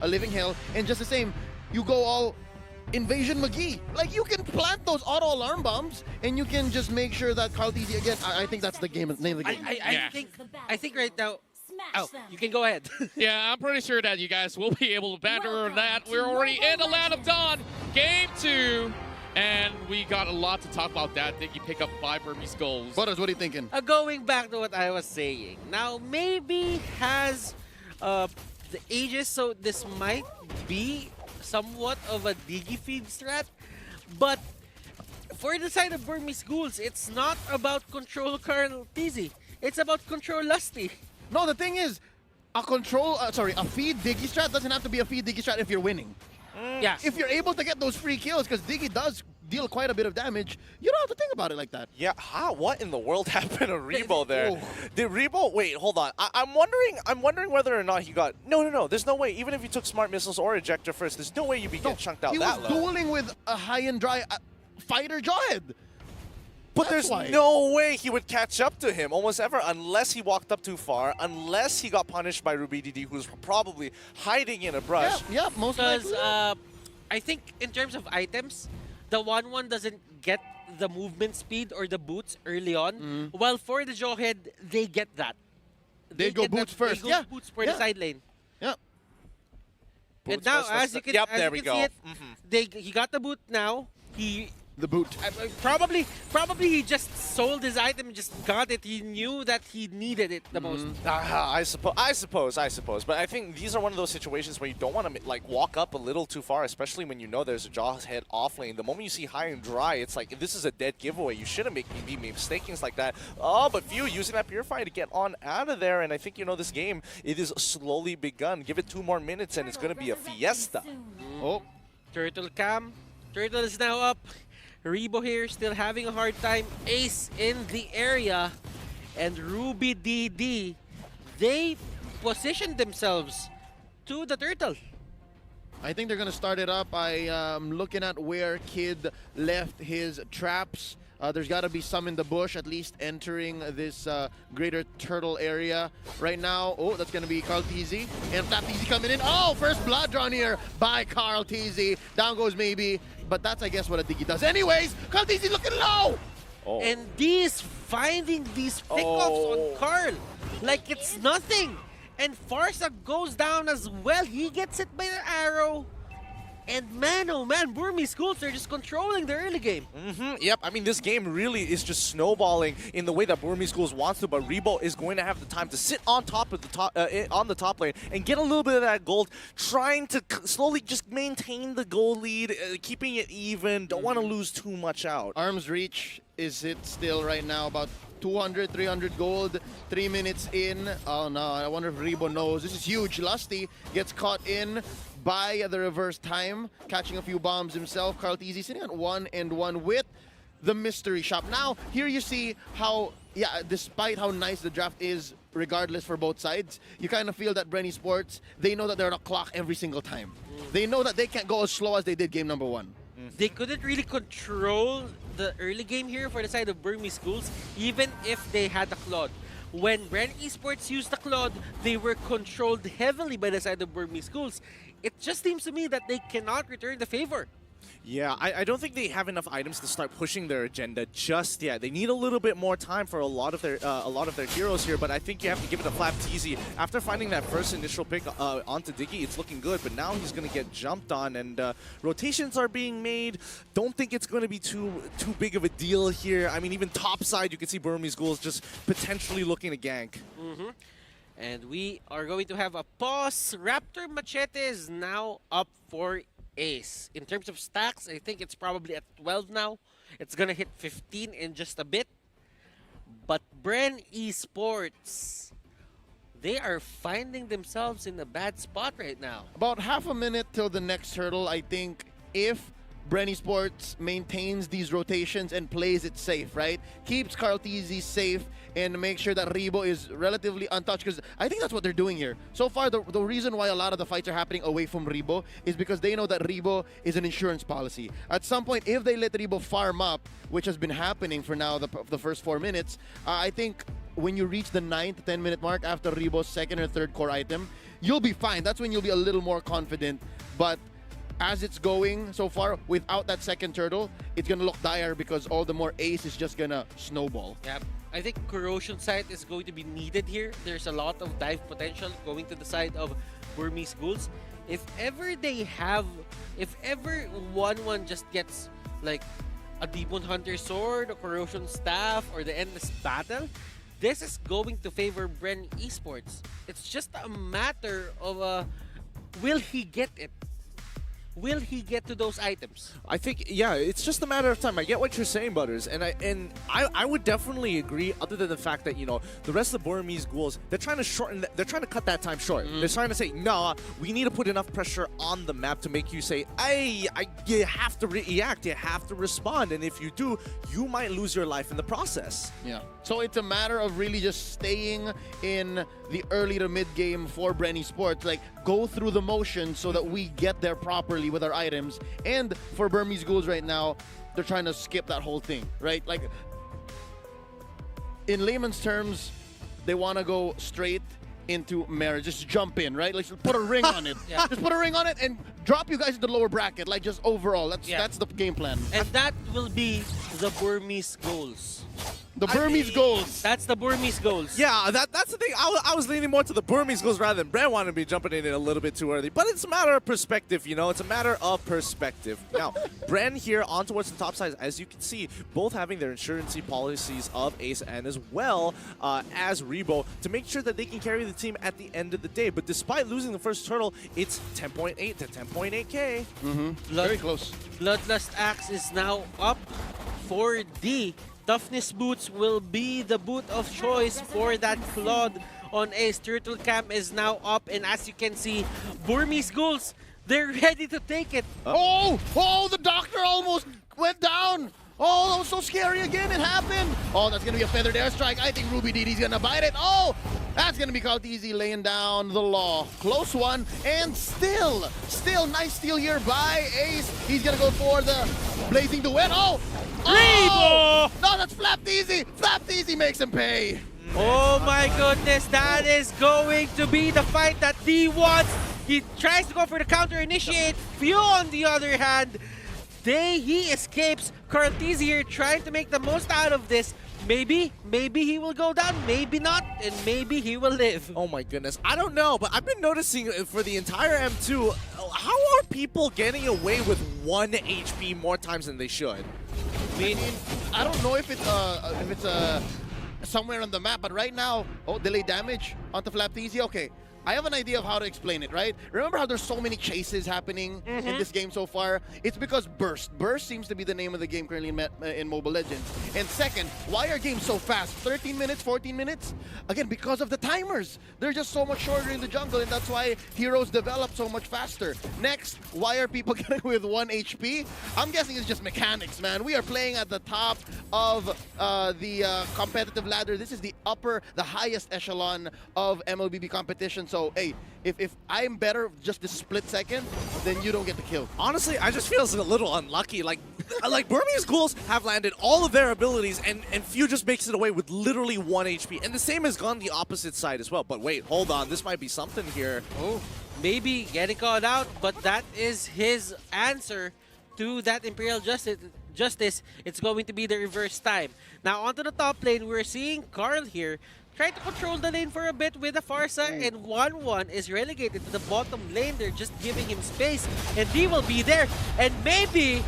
a living hell, and just the same, you go all Invasion McGee. Like, you can plant those auto alarm bombs, and you can just make sure that Carlteasy again. I think that's the name of the game. I think right now. Oh, you can go ahead. Yeah, I'm pretty sure that you guys will be able to banter that. We're already in the Land of Dawn, Game 2, and we got a lot to talk about that. Think you pick up 5 Burmese goals. Butters, what are you thinking? Going back to what I was saying. Now, maybe has the Aegis, so this might be somewhat of a Digi feed strat, but for the side of Burmese Ghouls, it's not about control Carlteasy. It's about control Lusty. No, the thing is, a feed Digi strat doesn't have to be a feed Digi strat if you're winning. Yeah. If you're able to get those free kills, because Digi does deal quite a bit of damage, you don't have to think about it like that. Yeah, what in the world happened to Rebo there? Oh. Did Rebo, wait, hold on. I'm wondering whether or not he got, no, there's no way. Even if you took Smart Missiles or Ejector first, there's no way you'd be getting chunked out that low. He was dueling with a high and dry fighter Jawhead. But there's no way he would catch up to him almost ever unless he walked up too far, unless he got punished by Ruby DD, who's probably hiding in a brush. Yeah, most likely. Because I think in terms of items, the 1-1 doesn't get the movement speed or the boots early on, while for the Jawhead, they get that. They go boots first. They go boots for the side lane. Yeah. And now, as you can, there we go. See it, he got the boot now. The boot. Probably he just sold his item, just got it. He knew that he needed it the most. I suppose. But I think these are one of those situations where you don't want to like walk up a little too far, especially when you know there's a Jawhead off lane. The moment you see high and dry, it's like this is a dead giveaway. You shouldn't be mistaking like that. Oh, but Few using that Purifier to get on out of there, and I think this game, it is slowly begun. Give it 2 more minutes, and it's going to be a fiesta. Oh, Turtle cam. Turtle is now up. Rebo here still having a hard time. Ace in the area. And Ruby DD, they positioned themselves to the Turtle. I think they're going to start it up by looking at where Kid left his traps. There's got to be some in the bush, at least entering this greater turtle area. Right now, that's going to be Carlteasy. And Flapteasy coming in. Oh, first blood drawn here by Carlteasy. Down goes maybe. But that's, I guess, what a Digi does. Anyways, Carlteasy looking low. Oh. And these finding these pickoffs on Carl like it's nothing. And Farsa goes down as well. He gets hit by the arrow. And man, oh man, Burmese Ghouls are just controlling the early game. Yep, I mean, this game really is just snowballing in the way that Burmese Ghouls wants to, but Rebo is going to have the time to sit on top of the on the top lane and get a little bit of that gold, trying to slowly just maintain the goal lead, keeping it even. Don't want to lose too much out. Arm's reach is it still right now about 200, 300 gold, 3 minutes in. Oh no, I wonder if Rebo knows. This is huge. Lusty gets caught in by the reverse time, catching a few bombs himself. Carlteasy sitting at 1-1 with the mystery shop. Now, here you see how, despite how nice the draft is, regardless for both sides, you kind of feel that Bren Esports, they know that they're on a clock every single time. They know that they can't go as slow as they did game number 1. They couldn't really control the early game here for the side of Burmese Schools, even if they had the Claude. When Bren Esports used the Claude, they were controlled heavily by the side of Burmese Schools. It just seems to me that they cannot return the favor. Yeah, I don't think they have enough items to start pushing their agenda just yet. They need a little bit more time for a lot of their heroes here, but I think you have to give it a Flapteasy. After finding that first initial pick onto Diggy, it's looking good, but now he's going to get jumped on, and rotations are being made. Don't think it's going to be too big of a deal here. I mean, even topside, you can see Burmese Ghouls just potentially looking to gank. And we are going to have a pause. Raptor Machete is now up for Ace. In terms of stacks, I think it's probably at 12 now. It's gonna hit 15 in just a bit. But Bren Esports, they are finding themselves in a bad spot right now. About half a minute till the next hurdle. I think if Bren Esports maintains these rotations and plays it safe, right? Keeps Carlteasy safe and make sure that Rebo is relatively untouched, because I think that's what they're doing here. So far, the reason why a lot of the fights are happening away from Rebo is because they know that Rebo is an insurance policy. At some point, if they let Rebo farm up, which has been happening for now the first 4 minutes, I think when you reach the 9 to 10 minute mark after Rebo's second or third core item, you'll be fine. That's when you'll be a little more confident. But as it's going so far, without that second turtle, it's gonna look dire because all the more ace is just gonna snowball. Yeah, I think Corrosion side is going to be needed here. There's a lot of dive potential going to the side of Burmese Ghouls. If ever 1-1 just gets like a Demon Hunter Sword, a Corrosion Staff, or the Endless Battle, this is going to favor Bren Esports. It's just a matter of will he get it? Will he get to those items? I think, yeah, it's just a matter of time. I get what you're saying, Butters, and I would definitely agree. Other than the fact that the rest of the Burmese Ghouls, they're trying to cut that time short. They're trying to say, nah, we need to put enough pressure on the map to make you say, you have to react, you have to respond, and if you do, you might lose your life in the process. Yeah. So it's a matter of really just staying in the early to mid game for Bren Esports. Like, go through the motions so that we get there properly with our items. And for Burmese Ghouls right now, they're trying to skip that whole thing, right? Like, in layman's terms, they want to go straight into marriage. Just jump in, right? Like, just put a ring on it. Yeah. Just put a ring on it and drop you guys in the lower bracket. Like, just overall, that's the game plan. And that will be the Burmese Ghouls. The Burmese Ghouls. That's the Burmese Ghouls. Yeah, that's the thing. I was leaning more to the Burmese Ghouls rather than Bren wanted to be jumping in it a little bit too early. But it's a matter of perspective, It's a matter of perspective. Now, Bren here on towards the top side, as you can see, both having their insurancy policies of Ace and as well as Rebo to make sure that they can carry the team at the end of the day. But despite losing the first turtle, it's 10.8 to 10.8K. Very close. Bloodlust Axe is now up for D. Toughness Boots will be the boot of choice for that Claude on Ace. Turtle Cam is now up, and as you can see, Burmese Ghouls, they're ready to take it. Oh, the doctor almost went down. Oh, that was so scary again. It happened. Oh, that's going to be a feathered airstrike. I think Ruby DD's going to bite it. Oh, that's going to be called easy, laying down the law. Close one, and still nice steal here by Ace. He's going to go for the Blazing Duet. Oh, no, that's Flapped Easy. Flapped Easy makes him pay. Oh my goodness, that is going to be the fight that D wants. He tries to go for the counter initiate. Few on the other hand, he escapes. Cartese here trying to make the most out of this. Maybe he will go down, maybe not, and maybe he will live. Oh my goodness, I don't know, but I've been noticing for the entire M2, how are people getting away with 1 HP more times than they should? I mean, I don't know if it's somewhere on the map, but right now, delay damage onto Flapteasy. Okay, I have an idea of how to explain it, right? Remember how there's so many chases happening in this game so far? It's because Burst. Burst seems to be the name of the game currently in Mobile Legends. And second, why are games so fast? 13 minutes, 14 minutes? Again, because of the timers. They're just so much shorter in the jungle, and that's why heroes develop so much faster. Next, why are people getting with 1 HP? I'm guessing it's just mechanics, man. We are playing at the top of the competitive ladder. This is the highest echelon of MLBB competition. So, hey, if I'm better just this split second, then you don't get the kill. Honestly, I just feel a little unlucky. Like Burmese Ghouls have landed all of their abilities, and Few just makes it away with literally 1 HP. And the same has gone the opposite side as well. But wait, hold on. This might be something here. Oh, maybe getting caught out, but that is his answer to that Imperial Justice. It's going to be the reverse time. Now, onto the top lane, we're seeing Carl here try to control the lane for a bit with the Farsa, and 1-1 is relegated to the bottom lane. They're just giving him space, and he will be there, and maybe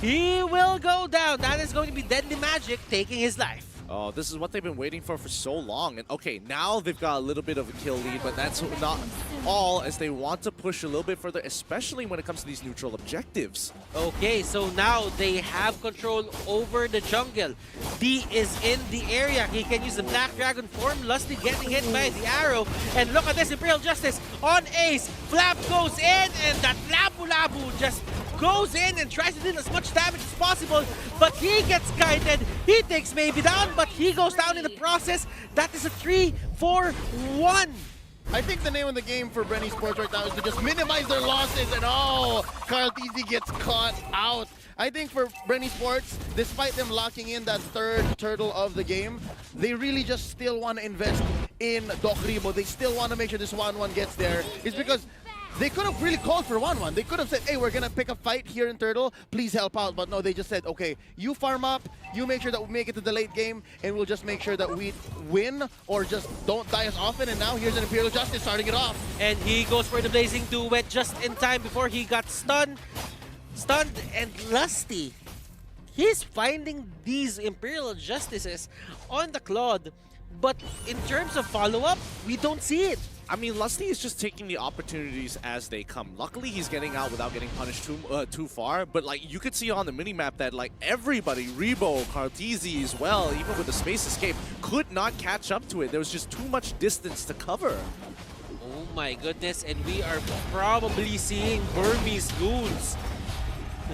he will go down. That is going to be Deadly Magic taking his life. Oh, this is what they've been waiting for so long. And okay, now they've got a little bit of a kill lead, but that's not all, as they want to push a little bit further, especially when it comes to these neutral objectives. Okay, so now they have control over the jungle. D is in the area. He can use the Black Dragon form. Lusty getting hit by the arrow. And look at this, Imperial Justice on Ace. Flap goes in, and that Labu just goes in and tries to deal as much damage as possible, but he gets kited. He takes maybe down, but he goes down in the process. That is a 3-4-1. I think the name of the game for Bren Esports right now is to just minimize their losses, and Carl TZ gets caught out. I think for Bren Esports, despite them locking in that third turtle of the game, they really just still want to invest in Doc Rebo. They still want to make sure this 1-1 gets there. It's because they could have really called for 1-1. They could have said, hey, we're going to pick a fight here in Turtle. Please help out. But no, they just said, okay, you farm up. You make sure that we make it to the late game. And we'll just make sure that we win or just don't die as often. And now here's an Imperial Justice starting it off. And he goes for the Blazing Duet just in time before he got stunned. Stunned and Lusty. He's finding these Imperial Justices on the Claude. But in terms of follow-up, we don't see it. I mean, Lusty is just taking the opportunities as they come. Luckily, he's getting out without getting punished too far. But like you could see on the minimap that like everybody, Rebo, Cartesi as well, even with the space escape, could not catch up to it. There was just too much distance to cover. Oh my goodness, and we are probably seeing Burmese Ghouls.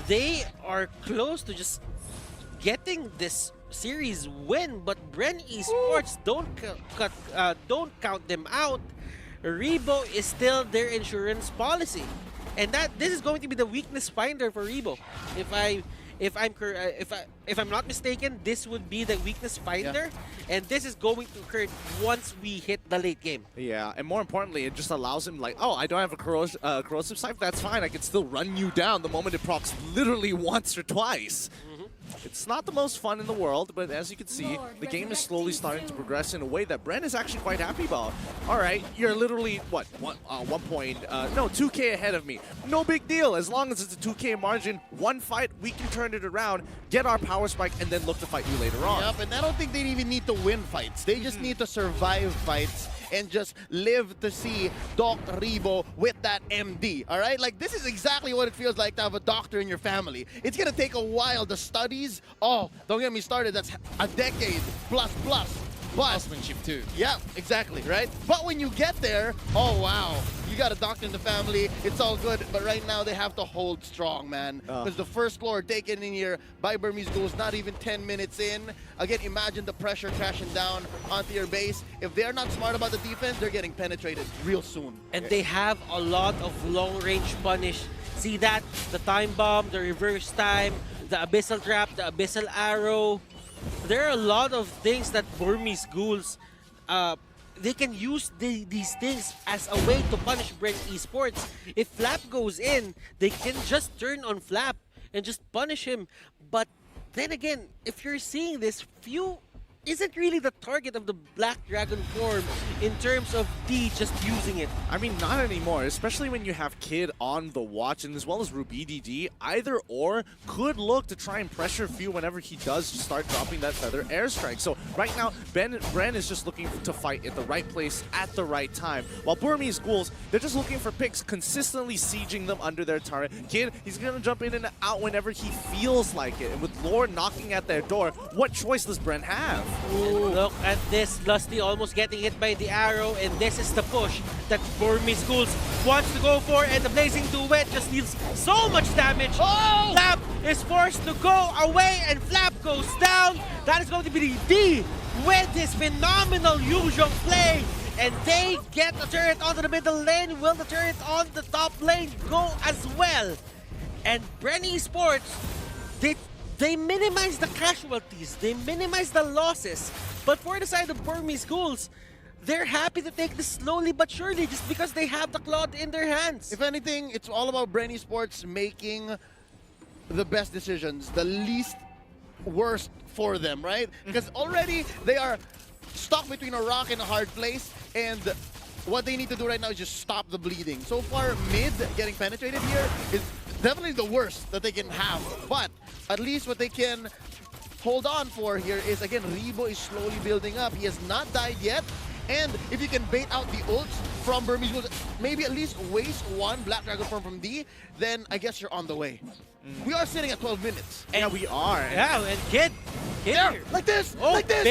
They are close to just getting this series win, but Bren Esports don't count them out. Rebo is still their insurance policy, and this is going to be the weakness finder for Rebo. If I'm not mistaken, this would be the weakness finder, and this is going to occur once we hit the late game. Yeah, and more importantly, it just allows him like, oh, I don't have a corrosive sight, that's fine. I can still run you down the moment it procs literally once or twice. It's not the most fun in the world, but as you can see, the game is slowly starting to progress in a way that Bren is actually quite happy about. All right, you're literally, what, 2K ahead of me. No big deal. As long as it's a 2K margin, one fight, we can turn it around, get our power spike, and then look to fight you later on. Yep, and I don't think they even need to win fights. They just need to survive fights and just live to see Doc Rebo with that MD, all right? Like, this is exactly what it feels like to have a doctor in your family. It's gonna take a while. The studies, oh, don't get me started. That's a decade plus. But, Husbandship too. yeah, exactly, right? But when you get there, oh, wow. You got a doctor in the family. It's all good. But right now, they have to hold strong, man. Because the first floor taken in here by Burmese Ghouls, not even 10 minutes in. Again, imagine the pressure crashing down onto your base. If they're not smart about the defense, they're getting penetrated real soon. And they have a lot of long-range punish. See that? The time bomb, the reverse time, the abyssal trap, the abyssal arrow. There are a lot of things that Burmese Ghouls, they can use these things as a way to punish Bren Esports. If Flap goes in, they can just turn on Flap and just punish him. But then again, if you're seeing this, Few isn't really the target of the Black Dragon form in terms of D just using it. I mean, not anymore, especially when you have Kid on the watch, and as well as Ruby DD, either or could look to try and pressure Few whenever he does start dropping that Feather Airstrike. So right now, Bren is just looking to fight at the right place at the right time, while Burmese Ghouls, they're just looking for picks, consistently sieging them under their turret. Kid, he's going to jump in and out whenever he feels like it, and with Lord knocking at their door, what choice does Bren have? Ooh. Look at this, Lusty almost getting hit by the arrow, and this is the push that Burmese Ghouls wants to go for, and the Blazing Duet just deals so much damage. Oh! Flap is forced to go away, and Flap goes down. That is going to be the D with his phenomenal usual play, and they get the turret onto the middle lane. Will the turret on the top lane go as well? And Bren Esports, they minimize the casualties, they minimize the losses. But for the side of Burmese Ghouls, they're happy to take this slowly but surely just because they have the Claude in their hands. If anything, it's all about Bren Esports making the best decisions, the least worst for them, right? Because already they are stuck between a rock and a hard place, and what they need to do right now is just stop the bleeding. So far, mid getting penetrated here is definitely the worst that they can have, but at least what they can hold on for here is, again, Rebo is slowly building up. He has not died yet, and if you can bait out the ults from Burmese Ghouls, maybe at least waste one Black Dragon form from D, then I guess you're on the way. We are sitting at 12 minutes. Yeah, we are. Yeah, and Kid There, here. like this, Oh, like this.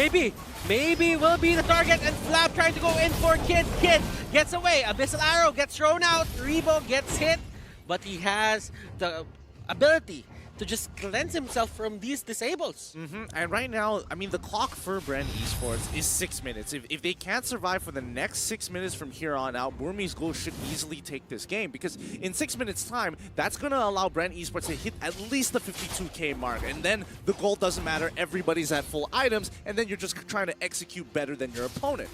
maybe will be the target, and Flap trying to go in for Kid. Kid gets away. Abyssal Arrow gets thrown out. Rebo gets hit, but he has the ability to just cleanse himself from these disables. And right now, I mean, the clock for Bren Esports is 6 minutes. If they can't survive for the next 6 minutes from here on out, Burmese Ghouls should easily take this game, because in 6 minutes time, that's going to allow Bren Esports to hit at least the 52K mark, and then the goal doesn't matter, everybody's at full items, and then you're just trying to execute better than your opponent.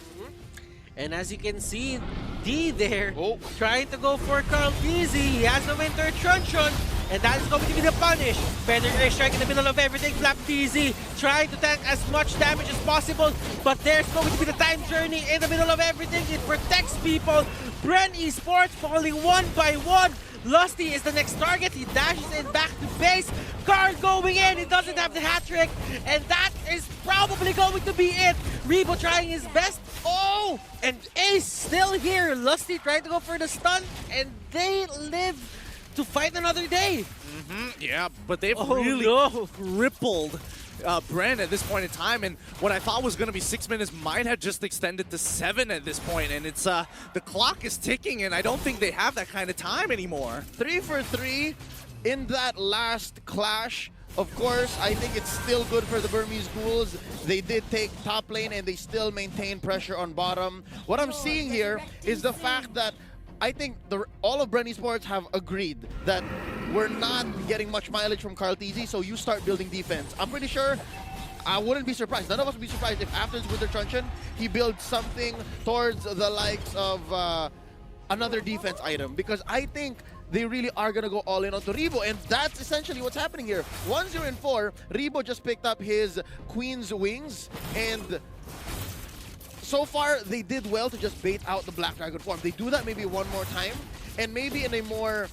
And as you can see, D there trying to go for Carl Easy. He has the Winter Truncheon, and that is going to be the punish. Better Air Strike in the middle of everything. Flap Easy trying to tank as much damage as possible, but there's going to be the time journey in the middle of everything. It protects people. Bren Esports falling one by one. Lusty is the next target. He dashes in back to base. Carl going in. He doesn't have the hat trick. And that is probably going to be it. Rebo trying his best. Oh! And Ace still here. Lusty trying to go for the stun. And they live to fight another day. Yeah, but they've really crippled Bren at this point in time, and what I thought was going to be 6 minutes might have just extended to 7 at this point, and it's the clock is ticking, and I don't think they have that kind of time anymore. 3 for 3 in that last clash. Of course, I think it's still good for the Burmese Ghouls. They did take top lane and they still maintain pressure on bottom. What I'm seeing here is the fact that I think all of Bren Esports have agreed that we're not getting much mileage from Carl Tizzy, so you start building defense. I'm pretty sure, I wouldn't be surprised, none of us would be surprised if after his Winter Truncheon, he builds something towards the likes of another defense item, because I think they really are going to go all in onto Rebo, and that's essentially what's happening here. 1-0 and 4, Rebo just picked up his Queen's Wings, and so far, they did well to just bait out the Black Dragon form. They do that maybe one more time, and maybe in a more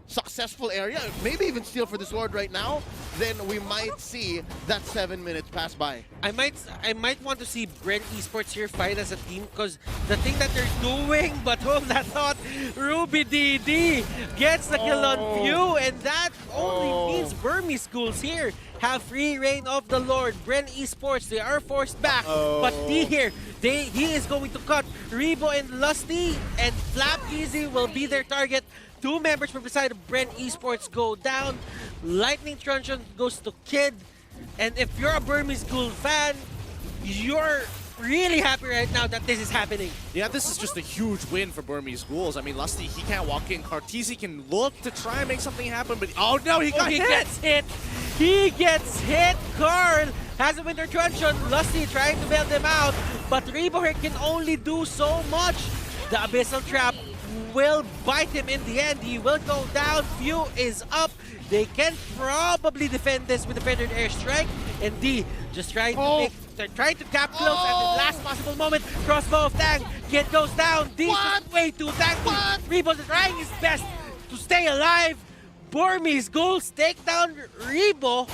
successful area, maybe even steal for the sword right now, then we might see that 7 minutes pass by. I might want to see Bren Esports here fight as a team, because the thing that they're doing, but hold that thought, Ruby DD gets the kill on Few, and that only means Burmese Ghouls here have free reign of the Lord. Bren Esports, they are forced back, but D here, he is going to cut Rebo and Lusty, and Flap Easy will be their target. 2 members from the side of Bren Esports go down. Lightning Truncheon goes to Kid. And if you're a Burmese Ghoul fan, you're really happy right now that this is happening. Yeah, this is just a huge win for Burmese Ghouls. I mean, Lusty, he can't walk in. Cartesi can look to try and make something happen, but oh no, he got hit! Gets hit! He gets hit! Carl has a Winter Truncheon. Lusty trying to bail them out, but Rebo here can only do so much. The Abyssal Trap will bite him in the end. He will go down. Few is up. They can probably defend this with a feathered airstrike. And D just trying to they're trying to cap close at the last possible moment. Crossbow of Tang. Kid goes down. D is way too tanky. Rebo is trying his best to stay alive. Burmese Ghouls take down Rebo.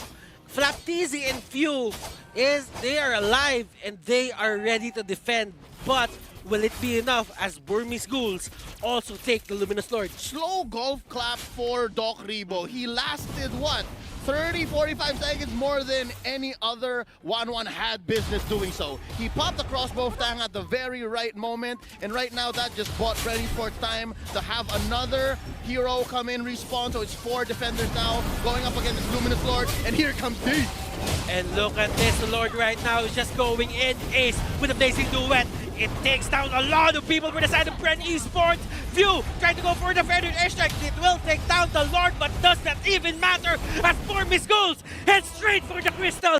Flaptizi and Few they are alive and they are ready to defend. But will it be enough as Burmese Ghouls also take the Luminous Lord? Slow golf clap for Doc Rebo. He lasted, what, 30, 45 seconds more than any other 1-1 had business doing so. He popped the crossbow of Tang at the very right moment, and right now that just bought Bren Esports time to have another hero come in, respawn, so it's 4 defenders now going up against this Luminous Lord, and here comes D. And look at this, the Lord right now is just going in Ace with a blazing duet. It takes down a lot of people for the side of Bren Esports. Few trying to go for the feathered airstrike. It will take down the Lord, but does that even matter as Burmese Ghouls head straight for the crystal?